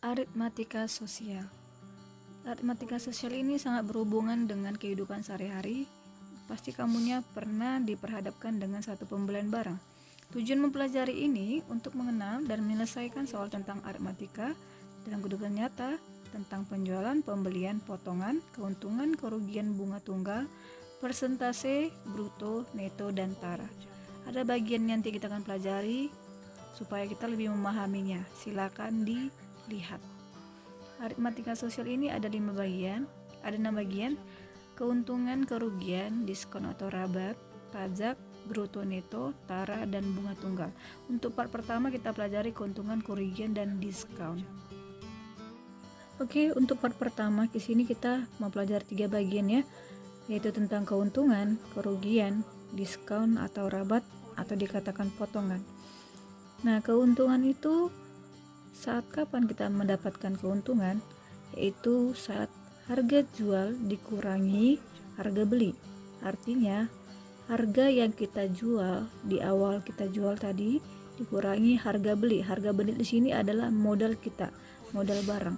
Aritmatika sosial. Aritmatika sosial ini sangat berhubungan dengan kehidupan sehari-hari. Pasti kamunya pernah diperhadapkan dengan satu pembelian barang. Tujuan mempelajari ini untuk mengenal dan menyelesaikan soal tentang aritmatika dalam kehidupan nyata, tentang penjualan, pembelian, potongan, keuntungan, kerugian, bunga tunggal, persentase, bruto, neto, dan tara. Ada bagian yang nanti kita akan pelajari supaya kita lebih memahaminya. Silakan dilihat. Aritmatika sosial ini ada 5 bagian. Ada 6 bagian: keuntungan, kerugian, diskon atau rabat, pajak, bruto, neto, tara, dan bunga tunggal. Untuk part pertama kita pelajari keuntungan, kerugian, dan diskon. Oke, untuk part pertama di sini kita mempelajari 3 bagian ya, yaitu tentang keuntungan, kerugian, diskon atau rabat atau dikatakan potongan. Nah, keuntungan itu saat kapan kita mendapatkan keuntungan? Yaitu saat harga jual dikurangi harga beli. Artinya harga yang kita jual di awal kita jual tadi dikurangi harga beli. Harga beli di sini adalah modal kita, modal barang.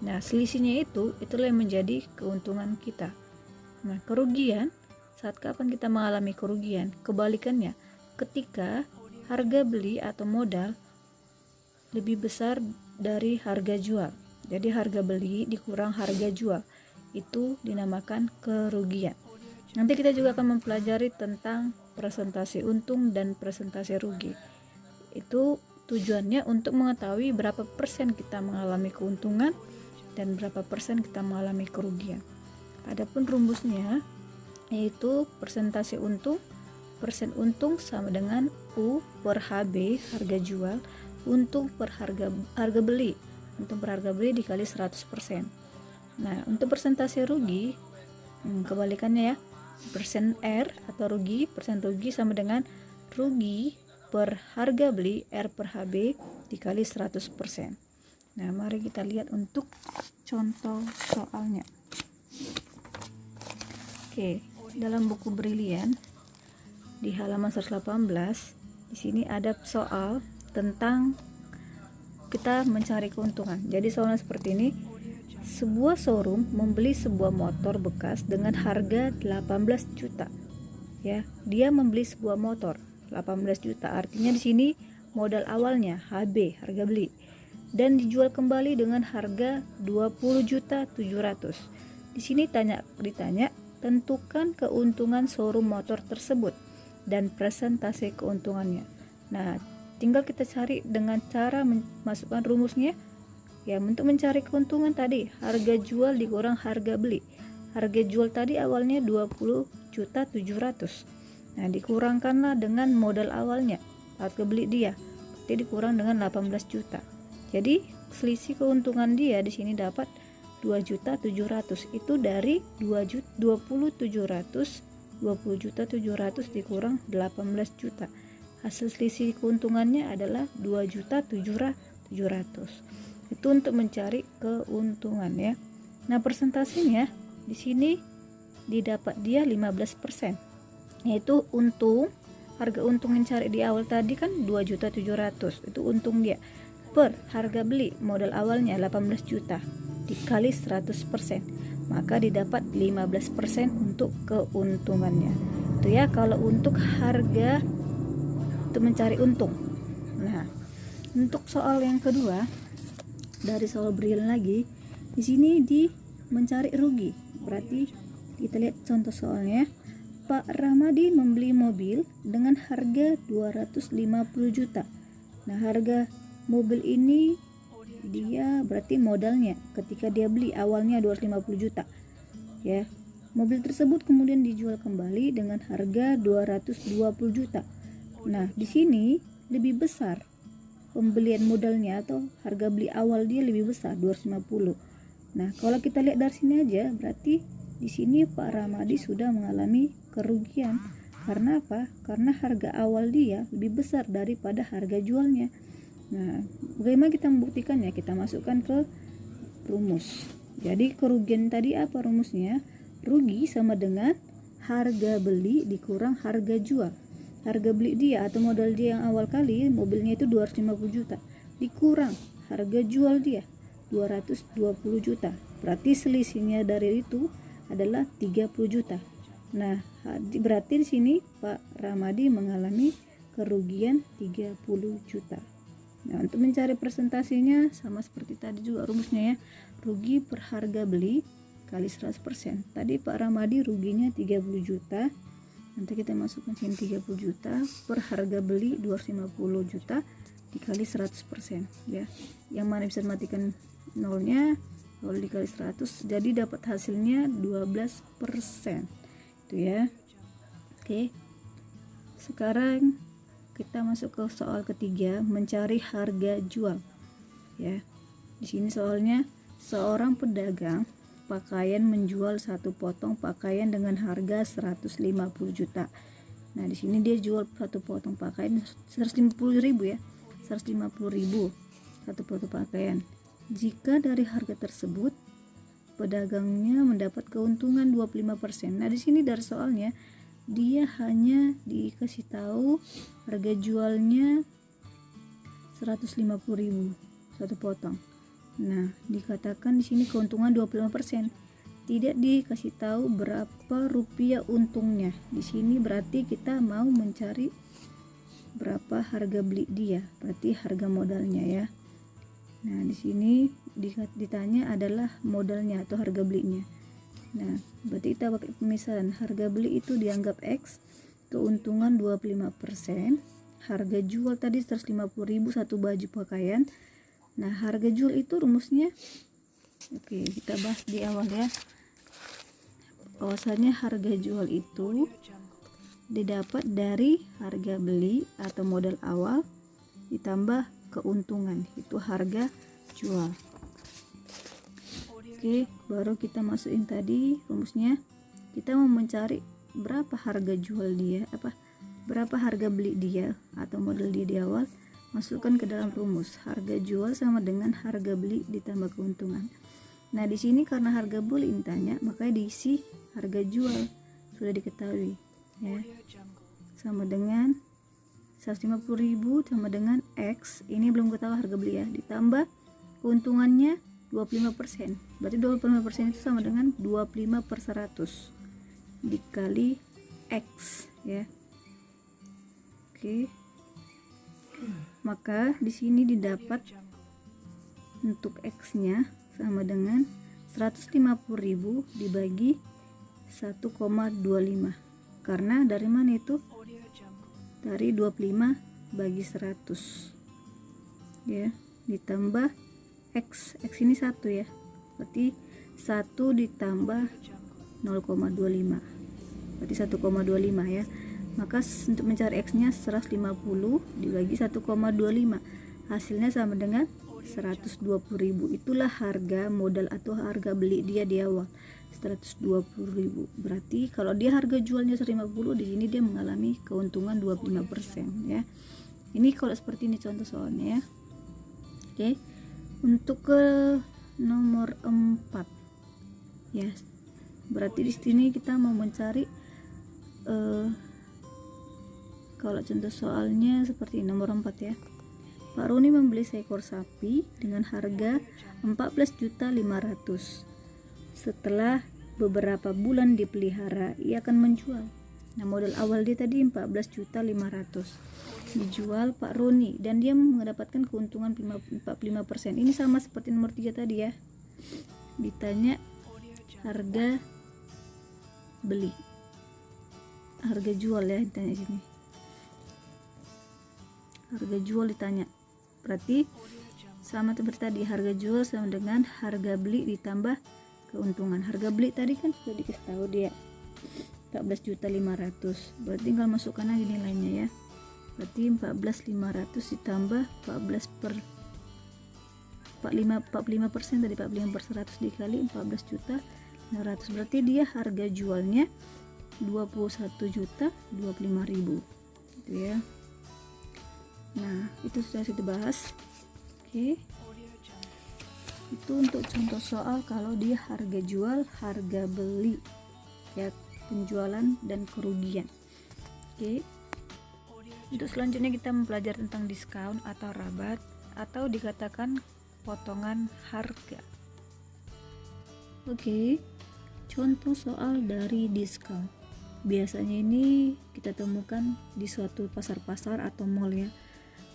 Nah, selisihnya itulah yang menjadi keuntungan kita. Nah, kerugian, saat kapan kita mengalami kerugian? Kebalikannya, ketika harga beli atau modal lebih besar dari harga jual. Jadi harga beli dikurang harga jual, itu dinamakan kerugian. Nanti kita juga akan mempelajari tentang presentasi untung dan presentasi rugi. Itu tujuannya untuk mengetahui berapa persen kita mengalami keuntungan dan berapa persen kita mengalami kerugian. Adapun rumusnya yaitu persentase untung. Persen untung sama dengan U per HB, harga jual, untung per harga beli. Untung per harga beli dikali 100%. Nah, untuk persentase rugi, kebalikannya ya. Persen R atau rugi, persen rugi sama dengan rugi per harga beli R per HB dikali 100%. Nah, mari kita lihat untuk contoh soalnya. Oke, dalam buku Brilian di halaman 118, di sini ada soal tentang kita mencari keuntungan. Jadi soalnya seperti ini. Sebuah showroom membeli sebuah motor bekas dengan harga 18 juta. Ya, dia membeli sebuah motor 18 juta. Artinya di sini modal awalnya HB, harga beli, dan dijual kembali dengan harga 20.700.000. Di sini ditanya, tentukan keuntungan showroom motor tersebut dan persentase keuntungannya. Nah, tinggal kita cari dengan cara memasukkan rumusnya. Ya, untuk mencari keuntungan tadi, harga jual dikurang harga beli. Harga jual tadi awalnya 20.700.000. Nah, dikurangkanlah dengan modal awalnya, harga beli dia. Jadi dikurang dengan 18 juta. Jadi selisih keuntungan dia di sini dapat 2.700.000. Itu dari 20.700.000 dikurang 18 juta. Hasil selisih keuntungannya adalah 2.700.000. Itu untuk mencari keuntungan ya. Nah, persentasenya di sini didapat dia 15%. Yaitu untung, harga untung yang cari di awal tadi kan 2.700.000. Itu untung dia. Per harga beli modal awalnya 18 juta dikali 100%, maka didapat 15% untuk keuntungannya. Itu ya kalau untuk harga, untuk mencari untung. Nah, untuk soal yang kedua dari soal Brilian lagi, di sini mencari rugi. Berarti kita lihat contoh soalnya. Pak Ramadi membeli mobil dengan harga 250 juta. Nah, harga mobil ini dia berarti modalnya ketika dia beli awalnya 250 juta. Ya. Mobil tersebut kemudian dijual kembali dengan harga 220 juta. Nah, di sini lebih besar pembelian modalnya atau harga beli awal dia lebih besar 250. Nah, kalau kita lihat dari sini aja berarti di sini Pak Ramadi sudah mengalami kerugian. Karena apa? Karena harga awal dia lebih besar daripada harga jualnya. Nah, bagaimana kita membuktikannya? Kita masukkan ke rumus. Jadi kerugian tadi apa rumusnya? Rugi sama dengan harga beli dikurang harga jual. Harga beli dia atau modal dia yang awal kali mobilnya itu 250 juta dikurang harga jual dia 220 juta. Berarti selisihnya dari itu adalah 30 juta. Nah, berarti di sini Pak Ramadi mengalami kerugian 30 juta. Nah, untuk mencari presentasinya sama seperti tadi juga rumusnya ya. Rugi per harga beli kali 100%. Tadi Pak Ramadi ruginya 30 juta. Nanti kita masukkan sini 30 juta per harga beli 250 juta dikali 100% ya. Yang mana bisa matikan nolnya, kalau dikali 100 jadi dapat hasilnya 12% itu ya. Oke, sekarang kita masuk ke soal ketiga, mencari harga jual ya. Di sini soalnya seorang pedagang pakaian menjual satu potong pakaian dengan harga 150 juta. Nah, di sini dia jual satu potong pakaian 150.000 ya. 150.000 satu potong pakaian. Jika dari harga tersebut pedagangnya mendapat keuntungan 25%. Nah, di sini dari soalnya dia hanya dikasih tahu harga jualnya 150.000 satu potong. Nah, dikatakan di sini keuntungan 25%. Tidak dikasih tahu berapa rupiah untungnya. Di sini berarti kita mau mencari berapa harga beli dia, berarti harga modalnya ya. Nah, di sini ditanya adalah modalnya atau harga belinya. Nah, berarti kita pakai pemisahan. Harga beli itu dianggap X, keuntungan 25%, harga jual tadi 150.000 satu baju pakaian. Nah, harga jual itu rumusnya, oke, kita bahas di awal ya. Bahwasanya harga jual itu didapat dari harga beli atau modal awal ditambah keuntungan, itu harga jual. Oke, baru kita masukin tadi rumusnya. Kita mau mencari berapa harga jual dia, berapa harga beli dia atau modal dia di awal. Masukkan ke dalam rumus. Harga jual sama dengan harga beli ditambah keuntungan. Nah, di sini karena harga beli ditanya, makanya diisi harga jual. Sudah diketahui ya. Sama dengan 150.000 sama dengan X. Ini belum ketahui harga beli ya. Ditambah keuntungannya 25%. Berarti 25% itu sama dengan 25/100 dikali X ya. Oke. Maka di sini didapat untuk X-nya sama dengan 150.000 dibagi 1,25. Karena dari mana itu? Dari 25 bagi 100. Ya, ditambah X. X ini 1 ya. Berarti 1 ditambah 0,25. Berarti 1,25 ya. Maka untuk mencari X-nya 150 dibagi 1,25. Hasilnya sama dengan 120.000. Itulah harga modal atau harga beli dia di awal. 120.000. Berarti kalau dia harga jualnya 150, di sini dia mengalami keuntungan 25% ya. Ini kalau seperti ini contoh soalnya ya. Oke. Untuk ke nomor 4 ya. Berarti di sini kita mau mencari kalau contoh soalnya seperti nomor 4 ya. Pak Roni membeli seekor sapi dengan harga 14.500.000. Setelah beberapa bulan dipelihara, ia akan menjual. Nah, modal awal dia tadi 14.500.000. Dijual Pak Roni dan dia mendapatkan keuntungan 45%. Ini sama seperti nomor 3 tadi ya. Ditanya harga beli. Harga jual ya ditanya sini. Harga jual ditanya. Berarti sama seperti tadi, harga jual sama dengan harga beli ditambah keuntungan. Harga beli tadi kan sudah dikasih tahu dia 14.500.000. Berarti tinggal masukkan lagi nilainya ya. Berarti 14.500 ditambah 45% tadi, 45/100 dikali 14.500.000. Berarti dia harga jualnya 21.025.000 gitu ya. Nah, itu sudah dibahas. Oke. Itu untuk contoh soal kalau dia harga jual, harga beli ya, penjualan dan kerugian. Oke. Untuk selanjutnya kita mempelajari tentang diskon atau rabat, atau dikatakan potongan harga. Oke, contoh soal dari diskon. Biasanya ini kita temukan di suatu pasar-pasar atau mall ya.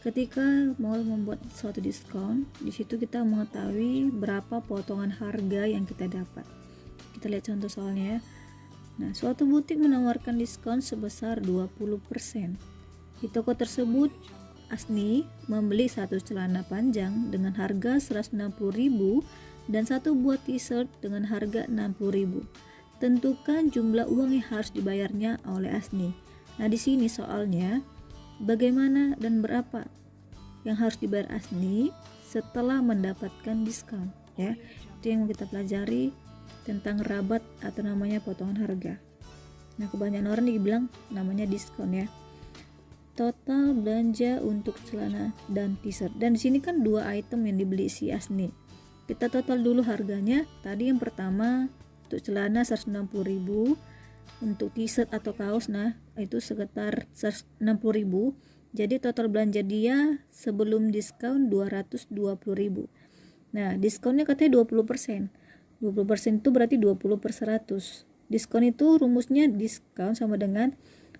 Ketika mall membuat suatu diskon, di situ kita mengetahui berapa potongan harga yang kita dapat. Kita lihat contoh soalnya ya. Nah, suatu butik menawarkan diskon sebesar 20%. Di toko tersebut, Asni membeli satu celana panjang dengan harga 160.000 dan satu buah t-shirt dengan harga 60.000. Tentukan jumlah uang yang harus dibayarnya oleh Asni. Nah, di sini soalnya bagaimana dan berapa yang harus dibayar Asni setelah mendapatkan diskon ya. Itu yang mau kita pelajari tentang rabat atau namanya potongan harga. Nah, kebanyakan orang dibilang namanya diskon ya. Total belanja untuk celana dan t-shirt. Dan di sini kan dua item yang dibeli si Asni. Kita total dulu harganya. Tadi yang pertama untuk celana 160.000, untuk t-shirt atau kaos nah itu sekitar 160.000. Jadi total belanja dia sebelum diskon 220.000. Nah, diskonnya katanya 20%. 20% itu berarti 20/100. Diskon itu rumusnya diskon sama dengan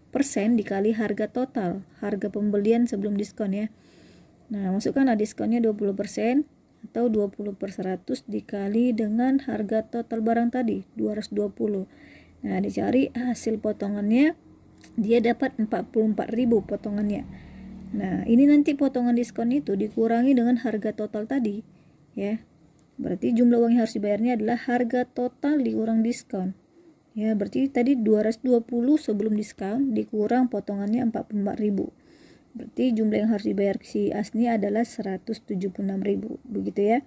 persen dikali harga total, harga pembelian sebelum diskon ya. Nah, masukkanlah diskonnya 20% atau 20/100 dikali dengan harga total barang tadi 220. Nah, dicari hasil potongannya, dia dapat 44.000 potongannya. Nah, ini nanti potongan diskon itu dikurangi dengan harga total tadi ya. Berarti jumlah uang yang harus dibayarnya adalah harga total dikurang diskon. Ya, berarti tadi 220 sebelum diskon dikurang potongannya 44.000. Berarti jumlah yang harus dibayar si Asni adalah 176.000. Begitu ya.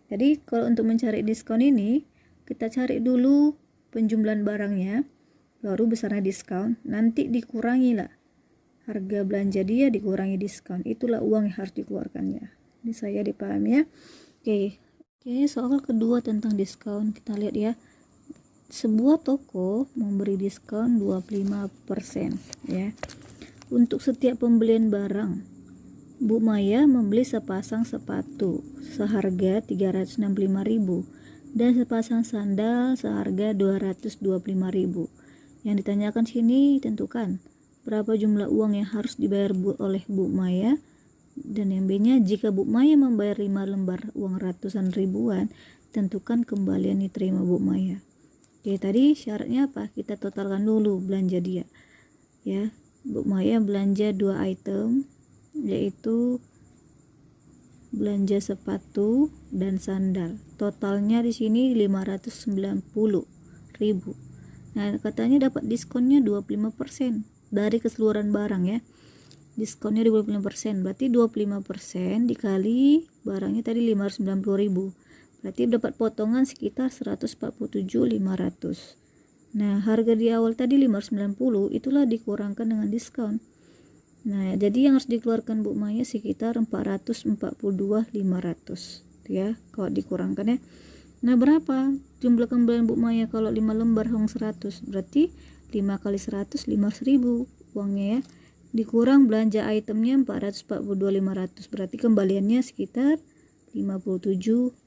Jadi kalau untuk mencari diskon ini, kita cari dulu penjumlahan barangnya, baru besarnya diskon, nanti dikurangi lah harga belanja dia dikurangi diskon. Itulah uang yang harus dikeluarkannya. Ini saya dipahami ya. Oke, soal kedua tentang diskon, kita lihat ya. Sebuah toko memberi diskon 25% ya. Untuk setiap pembelian barang, Bu Maya membeli sepasang sepatu seharga 365.000 dan sepasang sandal seharga 225.000. Yang ditanyakan sini tentukan berapa jumlah uang yang harus dibayar oleh Bu Maya. Dan yang B-nya, jika Bu Maya membayar 5 lembar uang ratusan ribuan, tentukan kembalian diterima Bu Maya. Oke, tadi syaratnya apa? Kita totalkan dulu belanja dia. Ya, Bu Maya belanja 2 item, yaitu belanja sepatu dan sandal. Totalnya di sini 590.000. Nah, katanya dapat diskonnya 25% dari keseluruhan barang ya. Diskonnya 25%, berarti 25% dikali barangnya tadi 590.000. Berarti dapat potongan sekitar 147.500. Nah, harga di awal tadi 590, itulah dikurangkan dengan diskon. Nah, jadi yang harus dikeluarkan Bu Maya sekitar 442.500 ya, kalau dikurangkan ya. Nah, berapa jumlah kembalian Bu Maya kalau 5 lembar uang 100? Berarti 5 kali 100 5.000 uangnya ya. Dikurang belanja itemnya 442.500, berarti kembaliannya sekitar 57.500.